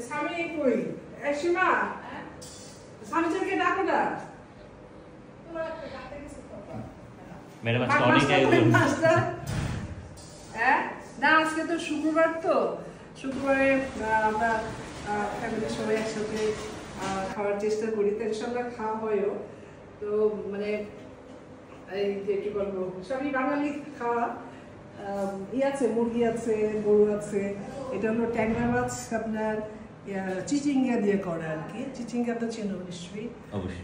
স্বামী কই সীমা স্বামীকে ডাকো না ম্যাডাম আজকে অনেক আয়োজন হ্যাঁ না আজকে তো শুক্রবার তো শুক্রবারে আমরা ফ্যামিলির সবাই একসাথে খাওয়ার চেষ্টা করি তো ইনশাআল্লাহ খাওয়া হয়ও তো মানে এই যে কি বলবো সবই বাঙালি খাওয়া আছে মুরগি আছে গরু আছে এটা হলো ট্যাংরা মাছ আপনার চিচিঙ্গা দিয়ে করা আর কি চিচিঙ্গা তো চেনো নিশ্চয়ই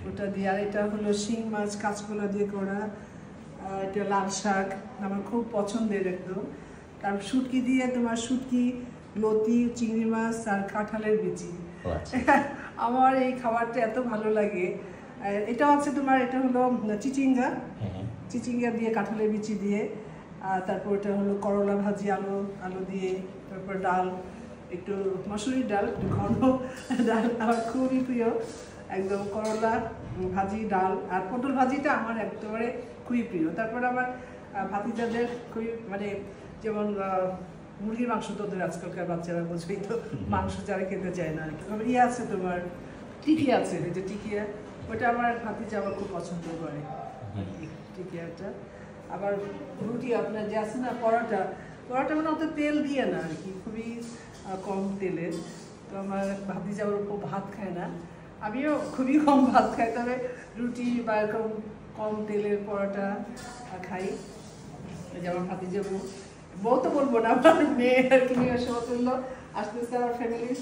ওটা দিয়ে আর এটা হলো শিং মাছ কাঁচকলা দিয়ে করা এটা লাল শাক আমার খুব পছন্দের একদম তারপর শুটকি দিয়ে তোমার শুটকি লতি চিংড়ি মাছ আর কাঁঠালের বিচি আমার এই খাবারটা এত ভালো লাগে এটা হচ্ছে তোমার এটা হলো চিচিঙ্গা দিয়ে কাঁঠালের বিচি দিয়ে তারপর এটা হলো করলা ভাজি আলু দিয়ে তারপর ডাল একটু মসুরির ডাল একটু ঘন ডাল আমার খুবই প্রিয় একদম করলা ভাজি ডাল আর পটল ভাজিটা আমার একেবারে খুবই প্রিয় তারপর আমার ভাতিজাদের খুবই মানে যেমন মুরগির মাংস তোদের আজকালকার বাচ্চারা বুঝবেই তো মাংস যারা খেতে চায় না আর কি আছে তোমার টিকিয়া আছে যে টিকিয়া ওটা আমার ভাতিজা আমার খুব পছন্দ করে টিকিয়াটা আবার রুটি আপনার যে আছে না পরোটা মানে অত তেল দিয়ে না আর কি খুবই কম তেলের তো আমার ভাতিজা ওর খুব ভাত খায় না আমিও খুবই কম ভাত খাই তবে রুটি বা এরকম কম তেলের পরোটা খাই যেমন ভাতিজা বউ তো বলবো না আমার মেয়ে আর কি মেয়ের সমতুল্য আস্তে আস্তে আমার ফ্যামিলির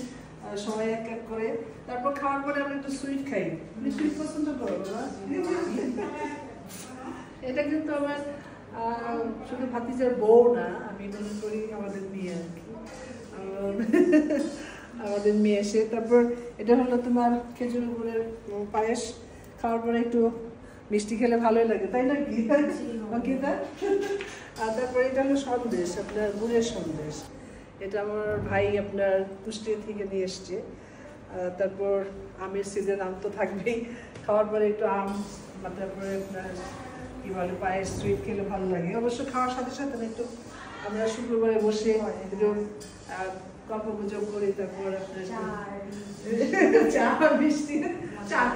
সবাই এক এক করে তারপর খাওয়ার পরে আমরা একটু সুইট খাই তুমি সুইট পছন্দ করো না এটা কিন্তু আমার শুধু ভাতিজার বউ না আমি মনে করি আমাদের মেয়ে আর কি আমাদের মেয়ে এসে তারপর এটা হলো তোমার খেজুর গুড়ের পায়েস খাওয়ার পরে একটু মিষ্টি খেলে ভালোই লাগে তাই না কি আর তারপরে এটা হলো সন্দেশ আপনার গুড়ের সন্দেশ এটা আমার ভাই আপনার কুষ্টিয়া থেকে নিয়ে এসছে তারপর আমের সিজন আম তো থাকবেই খাওয়ার পরে একটু আম তারপরে আপনার কি বলে পায়েস সুইট খেলে ভালো লাগে অবশ্য খাওয়ার সাথে সাথে একটু আমরা শুক্রবারে বসে একটু গল্প গুজব করি তারপর আপনার চা মিষ্টি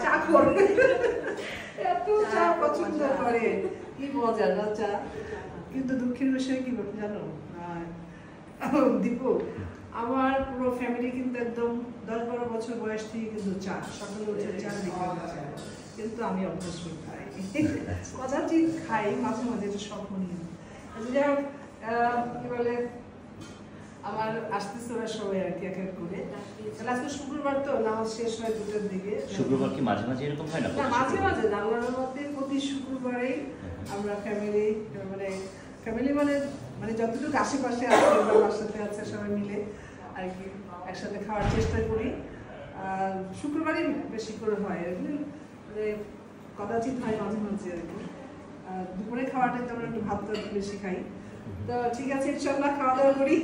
চা করবে এত চা পছন্দ করে কি মজা না চা কিন্তু দুঃখের বিষয় কি জানো দীপু আমার পুরো ফ্যামিলি কিন্তু একদম 10-12 বছর বয়স থেকে কিন্তু চা সকালে উঠে চা বিকেলে চা কিন্তু আমি অভ্যস্ত খাই কদাচিৎ খাই মাঝে মাঝে এটা শখ নিয়ে যাই হোক কি বলে আমার আসতেছে ওরা সবাই আর কি এক এক করে আজকে শুক্রবার তো নামাজ শেষ হয় 2টার দিকে শুক্রবার কি মাঝে মাঝে এরকম হয় না মাঝে মাঝে আল্লাহর মধ্যে প্রতি শুক্রবারেই আমরা ফ্যামিলি মানে যতটুকু আশেপাশে আছে বাসাতে আছে সবাই মিলে আর কি একসাথে খাওয়ার চেষ্টা করি শুক্রবারই বেশি করে হয় আর কি মানে কদাচিৎ হয় মাঝে মাঝে আর কি দুপুরে খাওয়াটাই তো আমরা একটু ভাতটা বেশি খাই তো ঠিক আছে ইনশাআল্লাহ খাওয়া দাওয়া করি